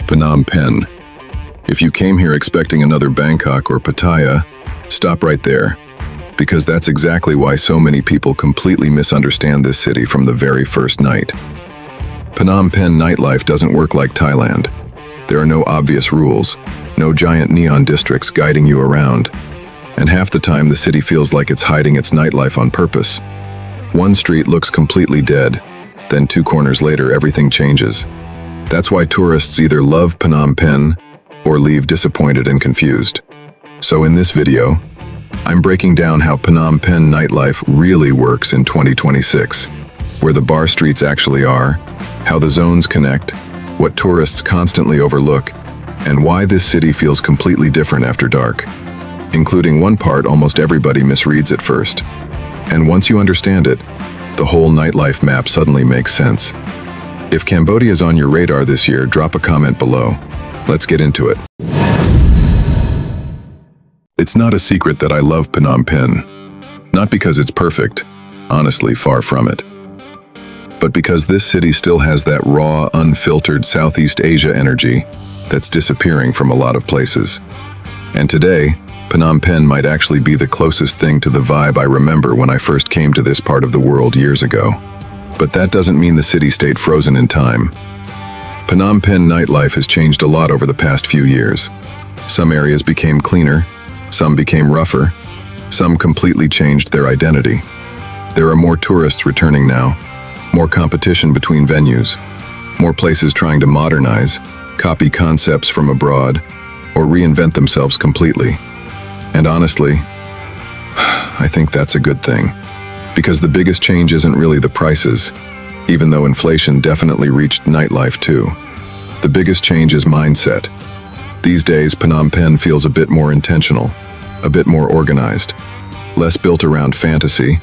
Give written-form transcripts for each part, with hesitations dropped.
Phnom Penh. If you came here expecting another Bangkok or Pattaya, stop right there, because that's exactly why so many people completely misunderstand this city from the very first night. Phnom Penh nightlife doesn't work like Thailand. There are no obvious rules, no giant neon districts guiding you around, and half the time the city feels like it's hiding its nightlife on purpose. One street looks completely dead, then 2 corners later everything changes. That's why tourists either love Phnom Penh or leave disappointed and confused. So in this video, I'm breaking down how Phnom Penh nightlife really works in 2026, where the bar streets actually are, how the zones connect, what tourists constantly overlook, and why this city feels completely different after dark, including one part almost everybody misreads at first. And once you understand it, the whole nightlife map suddenly makes sense. If Cambodia is on your radar this year, drop a comment below. Let's get into it. It's not a secret that I love Phnom Penh. Not because it's perfect, honestly, far from it. But because this city still has that raw, unfiltered Southeast Asia energy that's disappearing from a lot of places. And today, Phnom Penh might actually be the closest thing to the vibe I remember when I first came to this part of the world years ago. But that doesn't mean the city stayed frozen in time. Phnom Penh nightlife has changed a lot over the past few years. Some areas became cleaner, some became rougher, some completely changed their identity. There are more tourists returning now, more competition between venues, more places trying to modernize, copy concepts from abroad, or reinvent themselves completely. And honestly, I think that's a good thing. Because the biggest change isn't really the prices, even though inflation definitely reached nightlife too. The biggest change is mindset. These days, Phnom Penh feels a bit more intentional, a bit more organized, less built around fantasy,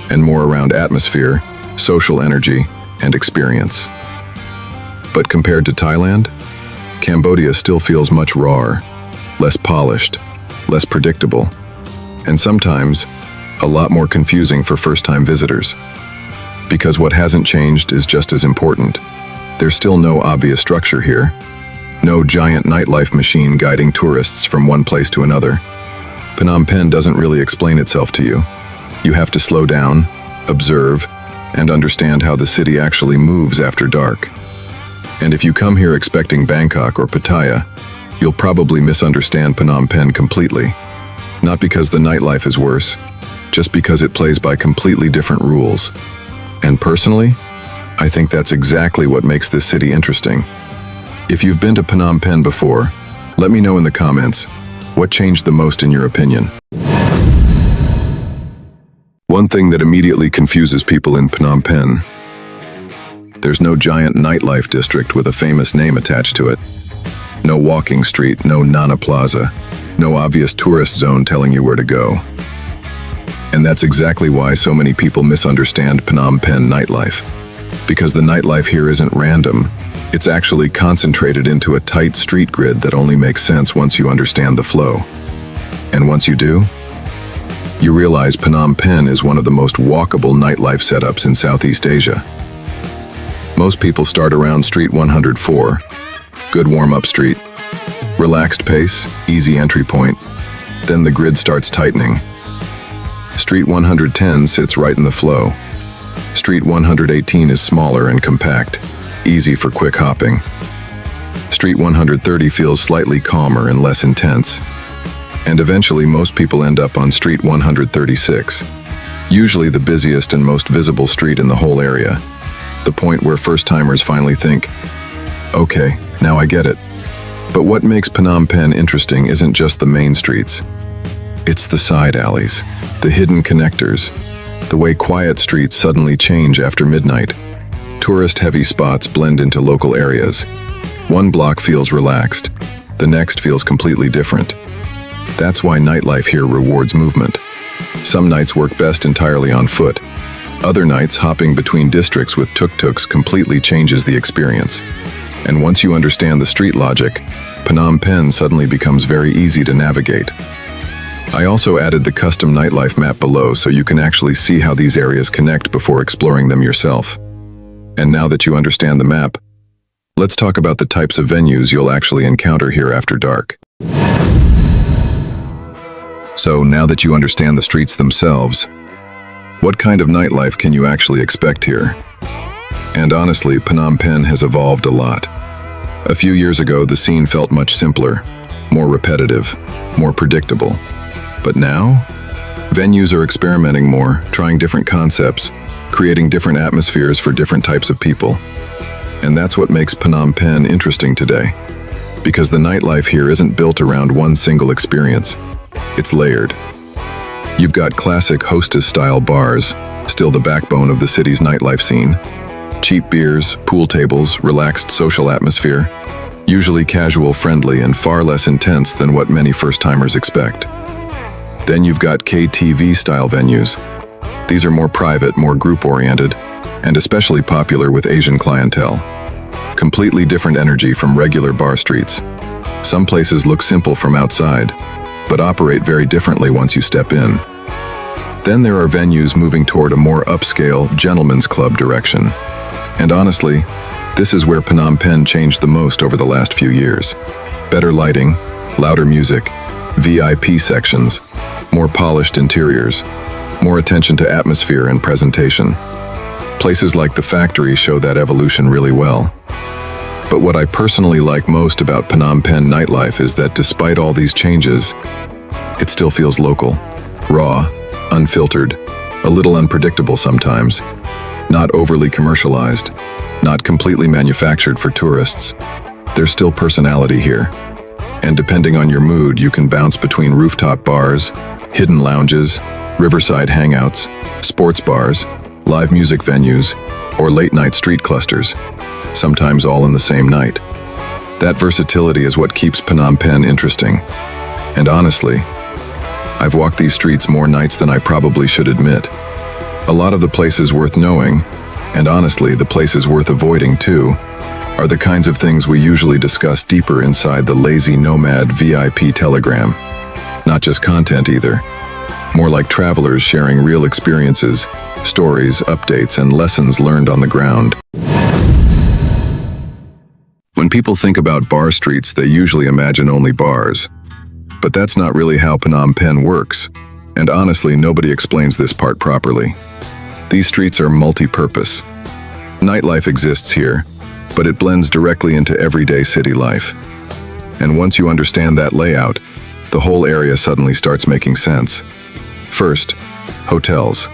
and more around atmosphere, social energy, and experience. But compared to Thailand, Cambodia still feels much rawer, less polished, less predictable, and sometimes a lot more confusing for first-time visitors. Because what hasn't changed is just as important. There's still no obvious structure here. No giant nightlife machine guiding tourists from one place to another. Phnom Penh doesn't really explain itself to you. You have to slow down, observe, and understand how the city actually moves after dark. And if you come here expecting Bangkok or Pattaya, you'll probably misunderstand Phnom Penh completely. Not because the nightlife is worse, just because it plays by completely different rules. And personally, I think that's exactly what makes this city interesting. If you've been to Phnom Penh before, let me know in the comments, what changed the most in your opinion? One thing that immediately confuses people in Phnom Penh: there's no giant nightlife district with a famous name attached to it. No walking street, no Nana Plaza, no obvious tourist zone telling you where to go. And that's exactly why so many people misunderstand Phnom Penh nightlife. Because the nightlife here isn't random, it's actually concentrated into a tight street grid that only makes sense once you understand the flow. And once you do, you realize Phnom Penh is one of the most walkable nightlife setups in Southeast Asia. Most people start around Street 104, good warm-up street, relaxed pace, easy entry point, then the grid starts tightening. Street 110 sits right in the flow. Street 118 is smaller and compact, easy for quick hopping. Street 130 feels slightly calmer and less intense. And eventually most people end up on Street 136, usually the busiest and most visible street in the whole area. The point where first-timers finally think, okay, now I get it. But what makes Phnom Penh interesting isn't just the main streets. It's the side alleys, the hidden connectors, the way quiet streets suddenly change after midnight. Tourist-heavy spots blend into local areas. One block feels relaxed, the next feels completely different. That's why nightlife here rewards movement. Some nights work best entirely on foot. Other nights, hopping between districts with tuk-tuks completely changes the experience. And once you understand the street logic, Phnom Penh suddenly becomes very easy to navigate. I also added the custom nightlife map below so you can actually see how these areas connect before exploring them yourself. And now that you understand the map, let's talk about the types of venues you'll actually encounter here after dark. So now that you understand the streets themselves, what kind of nightlife can you actually expect here? And honestly, Phnom Penh has evolved a lot. A few years ago, the scene felt much simpler, more repetitive, more predictable. But now, venues are experimenting more, trying different concepts, creating different atmospheres for different types of people. And that's what makes Phnom Penh interesting today. Because the nightlife here isn't built around one single experience. It's layered. You've got classic hostess-style bars, still the backbone of the city's nightlife scene. Cheap beers, pool tables, relaxed social atmosphere. Usually casual, friendly, and far less intense than what many first-timers expect. Then you've got KTV-style venues. These are more private, more group-oriented, and especially popular with Asian clientele. Completely different energy from regular bar streets. Some places look simple from outside, but operate very differently once you step in. Then there are venues moving toward a more upscale, gentleman's club direction. And honestly, this is where Phnom Penh changed the most over the last few years. Better lighting, louder music, VIP sections, more polished interiors, more attention to atmosphere and presentation. Places like the Factory show that evolution really well. But what I personally like most about Phnom Penh nightlife is that despite all these changes, it still feels local, raw, unfiltered, a little unpredictable sometimes, not overly commercialized, not completely manufactured for tourists. There's still personality here. And depending on your mood, you can bounce between rooftop bars, hidden lounges, riverside hangouts, sports bars, live music venues, or late-night street clusters, sometimes all in the same night. That versatility is what keeps Phnom Penh interesting. And honestly, I've walked these streets more nights than I probably should admit. A lot of the places worth knowing, and honestly, the places worth avoiding too, are the kinds of things we usually discuss deeper inside the lazy Nomad VIP telegram. Not just content either. More like travelers sharing real experiences, stories, updates, and lessons learned on the ground. When people think about bar streets, they usually imagine only bars. But that's not really how Phnom Penh works, and honestly, nobody explains this part properly. These streets are multi-purpose. Nightlife exists here, but it blends directly into everyday city life. And once you understand that layout, the whole area suddenly starts making sense. First, hotels.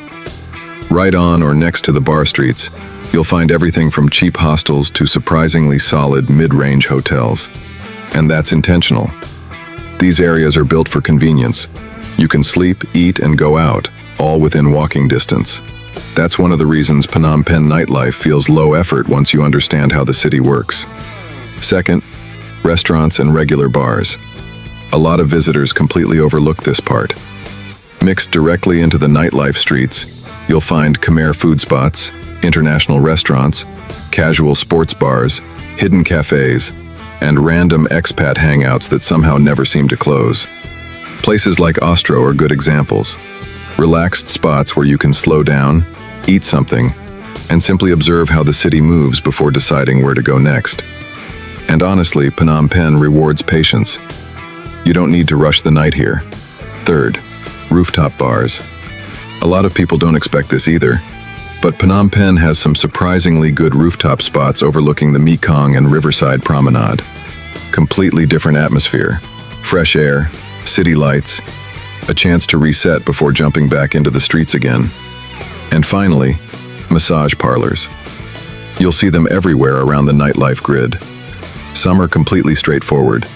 Right on or next to the bar streets, you'll find everything from cheap hostels to surprisingly solid mid-range hotels. And that's intentional. These areas are built for convenience. You can sleep, eat, and go out, all within walking distance. That's one of the reasons Phnom Penh nightlife feels low effort once you understand how the city works. Second, restaurants and regular bars. A lot of visitors completely overlook this part. Mixed directly into the nightlife streets, you'll find Khmer food spots, international restaurants, casual sports bars, hidden cafes, and random expat hangouts that somehow never seem to close. Places like Ostro are good examples. Relaxed spots where you can slow down, eat something, and simply observe how the city moves before deciding where to go next. And honestly, Phnom Penh rewards patience. You don't need to rush the night here. Third, rooftop bars. A lot of people don't expect this either, but Phnom Penh has some surprisingly good rooftop spots overlooking the Mekong and Riverside promenade. Completely different atmosphere, fresh air, city lights, a chance to reset before jumping back into the streets again. And finally, massage parlors. You'll see them everywhere around the nightlife grid. Some are completely straightforward.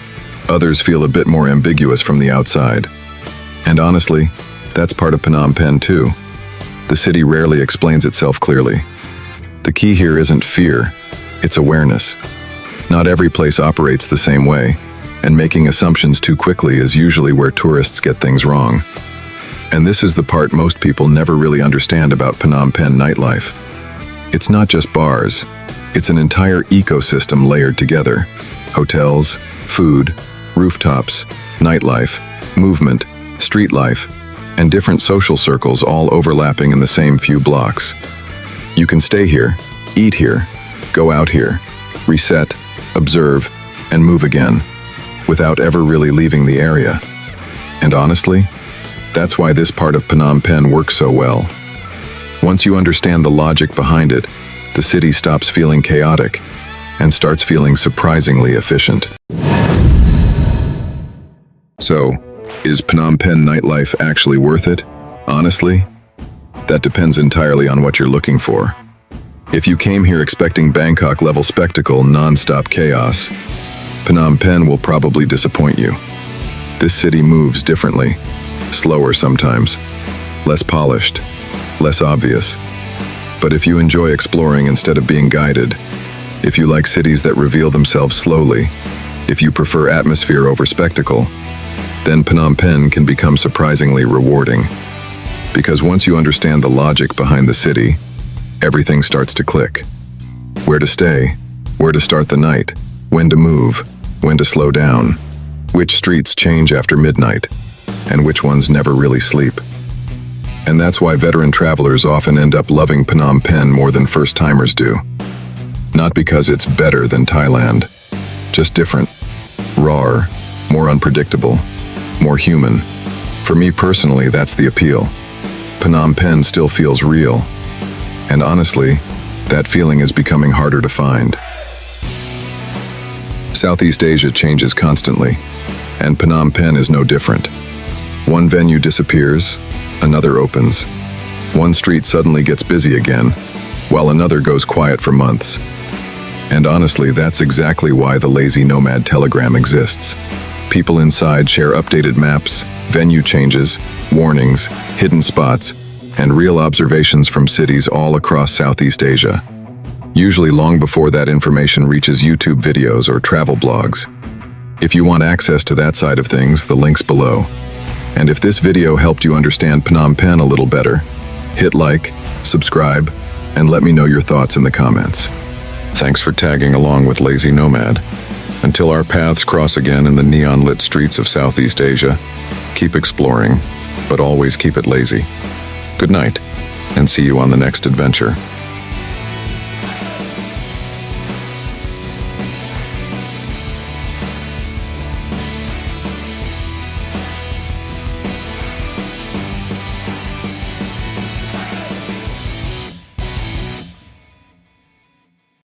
Others feel a bit more ambiguous from the outside. And honestly, that's part of Phnom Penh too. The city rarely explains itself clearly. The key here isn't fear, it's awareness. Not every place operates the same way, and making assumptions too quickly is usually where tourists get things wrong. And this is the part most people never really understand about Phnom Penh nightlife. It's not just bars, it's an entire ecosystem layered together. Hotels, food, rooftops, nightlife, movement, street life, and different social circles all overlapping in the same few blocks. You can stay here, eat here, go out here, reset, observe, and move again, without ever really leaving the area. And honestly, that's why this part of Phnom Penh works so well. Once you understand the logic behind it, the city stops feeling chaotic and starts feeling surprisingly efficient. So, is Phnom Penh nightlife actually worth it? Honestly, that depends entirely on what you're looking for. If you came here expecting Bangkok-level spectacle, non-stop chaos, Phnom Penh will probably disappoint you. This city moves differently, slower sometimes, less polished, less obvious. But if you enjoy exploring instead of being guided, if you like cities that reveal themselves slowly, if you prefer atmosphere over spectacle, then Phnom Penh can become surprisingly rewarding. Because once you understand the logic behind the city, everything starts to click. Where to stay, where to start the night, when to move, when to slow down, which streets change after midnight, and which ones never really sleep. And that's why veteran travelers often end up loving Phnom Penh more than first-timers do. Not because it's better than Thailand, just different, rawer, more unpredictable, more human. For me personally, that's the appeal. Phnom Penh still feels real. And honestly, that feeling is becoming harder to find. Southeast Asia changes constantly, and Phnom Penh is no different. One venue disappears, another opens. One street suddenly gets busy again, while another goes quiet for months. And honestly, that's exactly why the lazy Nomad Telegram exists. People inside share updated maps, venue changes, warnings, hidden spots, and real observations from cities all across Southeast Asia. Usually long before that information reaches YouTube videos or travel blogs. If you want access to that side of things, the link's below. And if this video helped you understand Phnom Penh a little better, hit like, subscribe, and let me know your thoughts in the comments. Thanks for tagging along with Lazy Nomad. Until our paths cross again in the neon-lit streets of Southeast Asia, keep exploring, but always keep it lazy. Good night, and see you on the next adventure.